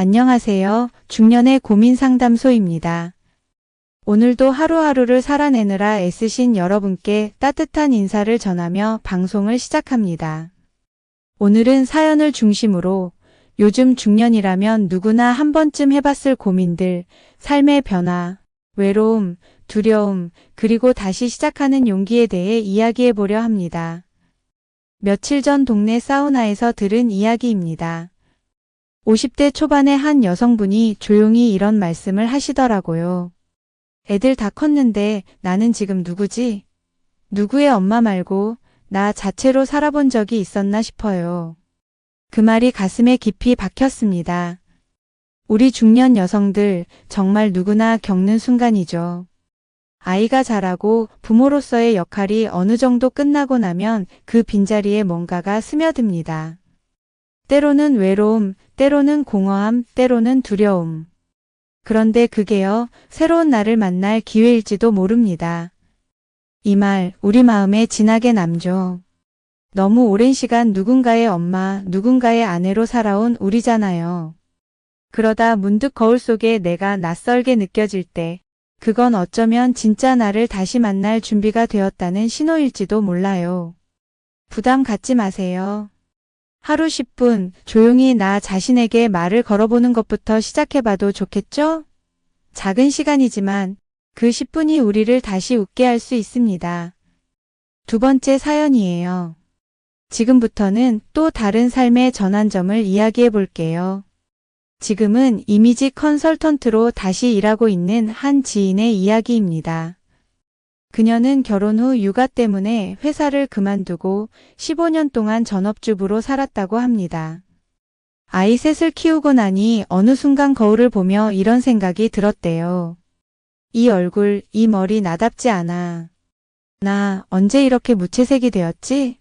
안녕하세요. 중년의 고민 상담소입니다. 오늘도 하루하루를 살아내느라 애쓰신 여러분께 따뜻한 인사를 전하며 방송을 시작합니다. 오늘은 사연을 중심으로 요즘 중년이라면 누구나 한 번쯤 해봤을 고민들, 삶의 변화, 외로움, 두려움, 그리고 다시 시작하는 용기에 대해 이야기해 보려 합니다. 며칠 전 동네 사우나에서 들은 이야기입니다. 50대 초반의 한 여성분이 조용히 이런 말씀을 하시더라고요. 애들 다 컸는데 나는 지금 누구지? 누구의 엄마 말고 나 자체로 살아본 적이 있었나 싶어요. 그 말이 가슴에 깊이 박혔습니다. 우리 중년 여성들 정말 누구나 겪는 순간이죠. 아이가 자라고 부모로서의 역할이 어느 정도 끝나고 나면 그 빈자리에 뭔가가 스며듭니다. 때로는 외로움, 때로는 공허함, 때로는 두려움. 그런데 그게요, 새로운 나를 만날 기회일지도 모릅니다. 이 말, 우리 마음에 진하게 남죠. 너무 오랜 시간 누군가의 엄마, 누군가의 아내로 살아온 우리잖아요. 그러다 문득 거울 속에 내가 낯설게 느껴질 때, 그건 어쩌면 진짜 나를 다시 만날 준비가 되었다는 신호일지도 몰라요. 부담 갖지 마세요. 하루 10분 조용히 나 자신에게 말을 걸어보는 것부터 시작해봐도 좋겠죠? 작은 시간이지만 그 10분이 우리를 다시 웃게 할 수 있습니다. 두 번째 사연이에요. 지금부터는 또 다른 삶의 전환점을 이야기해 볼게요. 지금은 이미지 컨설턴트로 다시 일하고 있는 한 지인의 이야기입니다. 그녀는 결혼 후 육아 때문에 회사를 그만두고 15년 동안 전업주부로 살았다고 합니다. 아이 셋을 키우고 나니 어느 순간 거울을 보며 이런 생각이 들었대요. 이 얼굴, 이 머리 나답지 않아. 나 언제 이렇게 무채색이 되었지?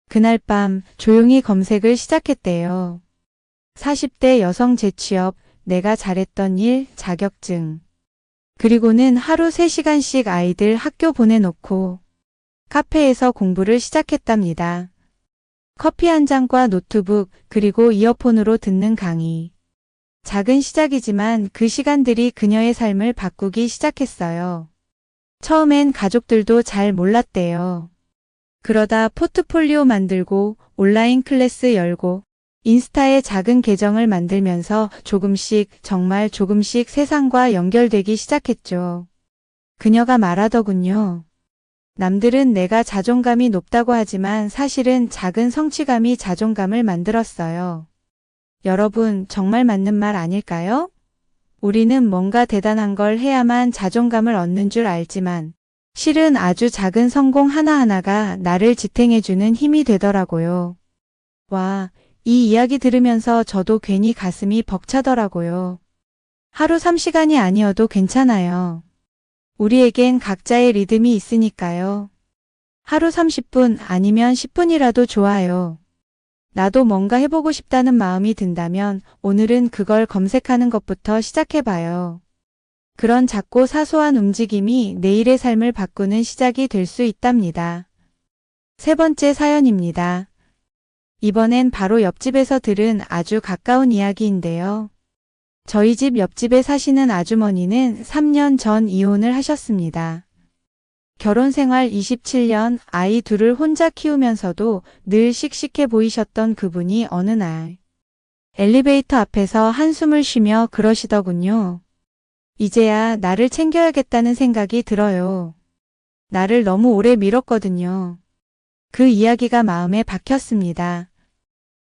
그날 밤 조용히 검색을 시작했대요. 40대 여성 재취업, 내가 잘했던 일, 자격증. 그리고는 하루 3시간씩 아이들 학교 보내놓고 카페에서 공부를 시작했답니다. 커피 한 잔과 노트북, 그리고 이어폰으로 듣는 강의. 작은 시작이지만 그 시간들이 그녀의 삶을 바꾸기 시작했어요. 처음엔 가족들도 잘 몰랐대요. 그러다 포트폴리오 만들고 온라인 클래스 열고 인스타에 작은 계정을 만들면서 조금씩 정말 조금씩 세상과 연결되기 시작했죠. 그녀가 말하더군요. 남들은 내가 자존감이 높다고 하지만 사실은 작은 성취감이 자존감을 만들었어요. 여러분, 정말 맞는 말 아닐까요? 우리는 뭔가 대단한 걸 해야만 자존감을 얻는 줄 알지만 실은 아주 작은 성공 하나하나가 나를 지탱해주는 힘이 되더라고요. 와, 이 이야기 들으면서 저도 괜히 가슴이 벅차더라고요. 하루 3시간이 아니어도 괜찮아요. 우리에겐 각자의 리듬이 있으니까요. 하루 30분 아니면 10분이라도 좋아요. 나도 뭔가 해보고 싶다는 마음이 든다면 오늘은 그걸 검색하는 것부터 시작해봐요. 그런 작고 사소한 움직임이 내일의 삶을 바꾸는 시작이 될 수 있답니다. 세 번째 사연입니다. 이번엔 바로 옆집에서 들은 아주 가까운 이야기인데요. 저희 집 옆집에 사시는 아주머니는 3년 전 이혼을 하셨습니다. 결혼 생활 27년 아이 둘을 혼자 키우면서도 늘 씩씩해 보이셨던 그분이 어느 날 엘리베이터 앞에서 한숨을 쉬며 그러시더군요. 이제야 나를 챙겨야겠다는 생각이 들어요. 나를 너무 오래 미뤘거든요. 그 이야기가 마음에 박혔습니다.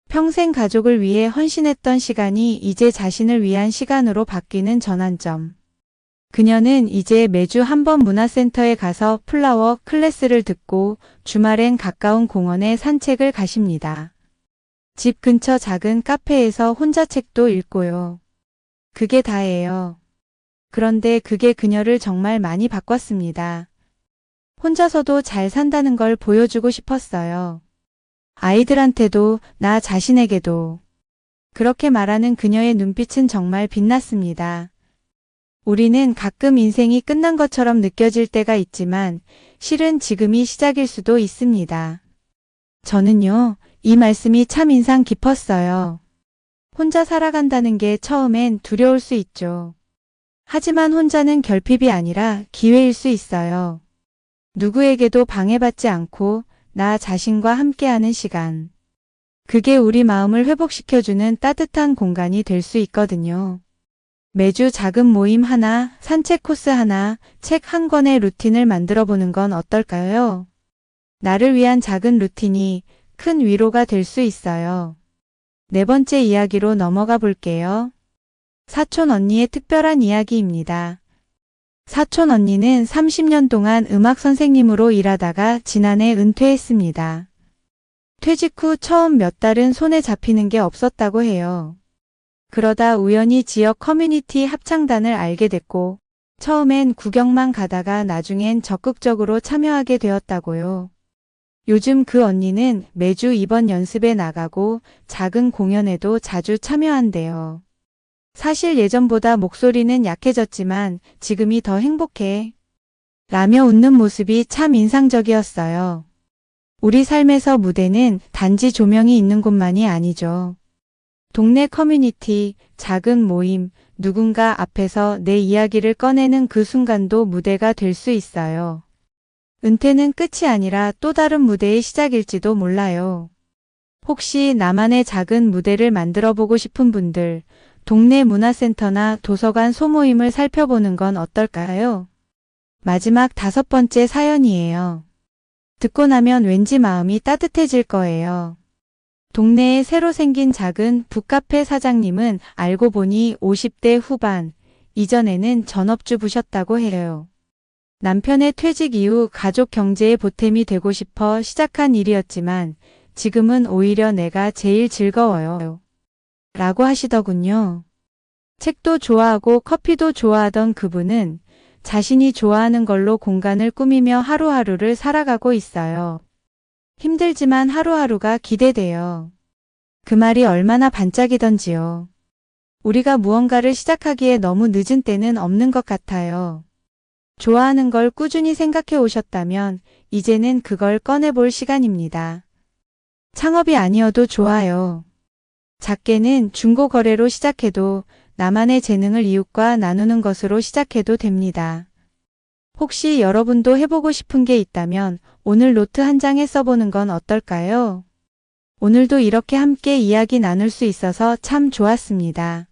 평생 가족을 위해 헌신했던 시간이 이제 자신을 위한 시간으로 바뀌는 전환점. 그녀는 이제 매주 한 번 문화센터에 가서 플라워 클래스를 듣고 주말엔 가까운 공원에 산책을 가십니다. 집 근처 작은 카페에서 혼자 책도 읽고요. 그게 다예요. 그런데 그게 그녀를 정말 많이 바꿨습니다. 혼자서도 잘 산다는 걸 보여주고 싶었어요. 아이들한테도 나 자신에게도. 그렇게 말하는 그녀의 눈빛은 정말 빛났습니다. 우리는 가끔 인생이 끝난 것처럼 느껴질 때가 있지만 실은 지금이 시작일 수도 있습니다. 저는요, 이 말씀이 참 인상 깊었어요. 혼자 살아간다는 게 처음엔 두려울 수 있죠. 하지만 혼자는 결핍이 아니라 기회일 수 있어요. 누구에게도 방해받지 않고 나 자신과 함께하는 시간. 그게 우리 마음을 회복시켜주는 따뜻한 공간이 될 수 있거든요. 매주 작은 모임 하나, 산책 코스 하나, 책 한 권의 루틴을 만들어 보는 건 어떨까요? 나를 위한 작은 루틴이 큰 위로가 될 수 있어요. 네 번째 이야기로 넘어가 볼게요. 사촌 언니의 특별한 이야기입니다. 사촌 언니는 30년 동안 음악 선생님으로 일하다가 지난해 은퇴했습니다. 퇴직 후 처음 몇 달은 손에 잡히는 게 없었다고 해요. 그러다 우연히 지역 커뮤니티 합창단을 알게 됐고 처음엔 구경만 가다가 나중엔 적극적으로 참여하게 되었다고요. 요즘 그 언니는 매주 이번 연습에 나가고 작은 공연에도 자주 참여한대요. 사실 예전보다 목소리는 약해졌지만 지금이 더 행복해. 라며 웃는 모습이 참 인상적이었어요. 우리 삶에서 무대는 단지 조명이 있는 곳만이 아니죠. 동네 커뮤니티, 작은 모임, 누군가 앞에서 내 이야기를 꺼내는 그 순간도 무대가 될 수 있어요. 은퇴는 끝이 아니라 또 다른 무대의 시작일지도 몰라요. 혹시 나만의 작은 무대를 만들어 보고 싶은 분들, 동네 문화센터나 도서관 소모임을 살펴보는 건 어떨까요? 마지막 5번째 사연이에요. 듣고 나면 왠지 마음이 따뜻해질 거예요. 동네에 새로 생긴 작은 북카페 사장님은 알고 보니 50대 후반, 이전에는 전업주부셨다고 해요. 남편의 퇴직 이후 가족 경제의 보탬이 되고 싶어 시작한 일이었지만 지금은 오히려 내가 제일 즐거워요. 라고 하시더군요. 책도 좋아하고 커피도 좋아하던 그분은 자신이 좋아하는 걸로 공간을 꾸미며 하루하루를 살아가고 있어요. 힘들지만 하루하루가 기대돼요. 그 말이 얼마나 반짝이던지요. 우리가 무언가를 시작하기에 너무 늦은 때는 없는 것 같아요. 좋아하는 걸 꾸준히 생각해 오셨다면 이제는 그걸 꺼내볼 시간입니다. 창업이 아니어도 좋아요. 작게는 중고거래로 시작해도 나만의 재능을 이웃과 나누는 것으로 시작해도 됩니다. 혹시 여러분도 해보고 싶은 게 있다면 오늘 노트 한 장에 써보는 건 어떨까요? 오늘도 이렇게 함께 이야기 나눌 수 있어서 참 좋았습니다.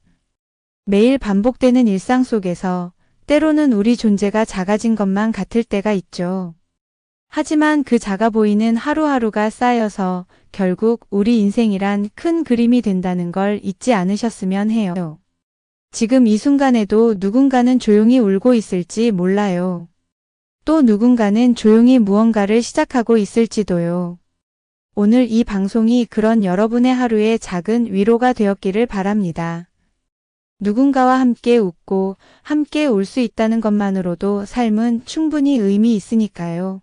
매일 반복되는 일상 속에서 때로는 우리 존재가 작아진 것만 같을 때가 있죠. 하지만 그 작아 보이는 하루하루가 쌓여서 결국 우리 인생이란 큰 그림이 된다는 걸 잊지 않으셨으면 해요. 지금 이 순간에도 누군가는 조용히 울고 있을지 몰라요. 또 누군가는 조용히 무언가를 시작하고 있을지도요. 오늘 이 방송이 그런 여러분의 하루에 작은 위로가 되었기를 바랍니다. 누군가와 함께 웃고 함께 울 수 있다는 것만으로도 삶은 충분히 의미 있으니까요.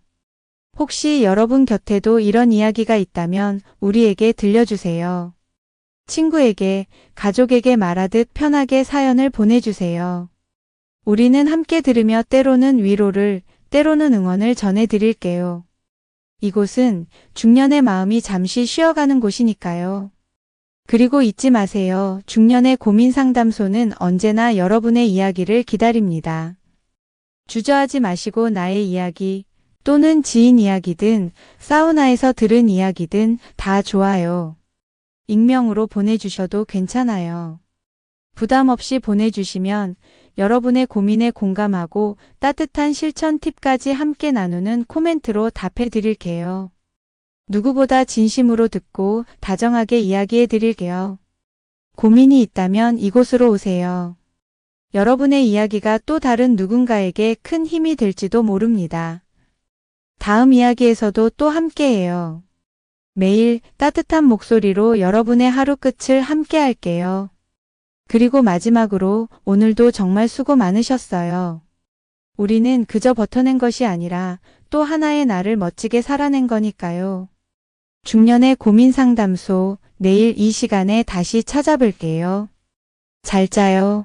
혹시 여러분 곁에도 이런 이야기가 있다면 우리에게 들려주세요. 친구에게, 가족에게 말하듯 편하게 사연을 보내주세요. 우리는 함께 들으며 때로는 위로를, 때로는 응원을 전해드릴게요. 이곳은 중년의 마음이 잠시 쉬어가는 곳이니까요. 그리고 잊지 마세요. 중년의 고민 상담소는 언제나 여러분의 이야기를 기다립니다. 주저하지 마시고 나의 이야기, 또는 지인 이야기든 사우나에서 들은 이야기든 다 좋아요. 익명으로 보내주셔도 괜찮아요. 부담 없이 보내주시면 여러분의 고민에 공감하고 따뜻한 실천 팁까지 함께 나누는 코멘트로 답해 드릴게요. 누구보다 진심으로 듣고 다정하게 이야기해 드릴게요. 고민이 있다면 이곳으로 오세요. 여러분의 이야기가 또 다른 누군가에게 큰 힘이 될지도 모릅니다. 다음 이야기에서도 또 함께해요. 매일 따뜻한 목소리로 여러분의 하루 끝을 함께 할게요. 그리고 마지막으로 오늘도 정말 수고 많으셨어요. 우리는 그저 버텨낸 것이 아니라 또 하나의 나를 멋지게 살아낸 거니까요. 중년의 고민 상담소, 내일 이 시간에 다시 찾아뵐게요. 잘 자요.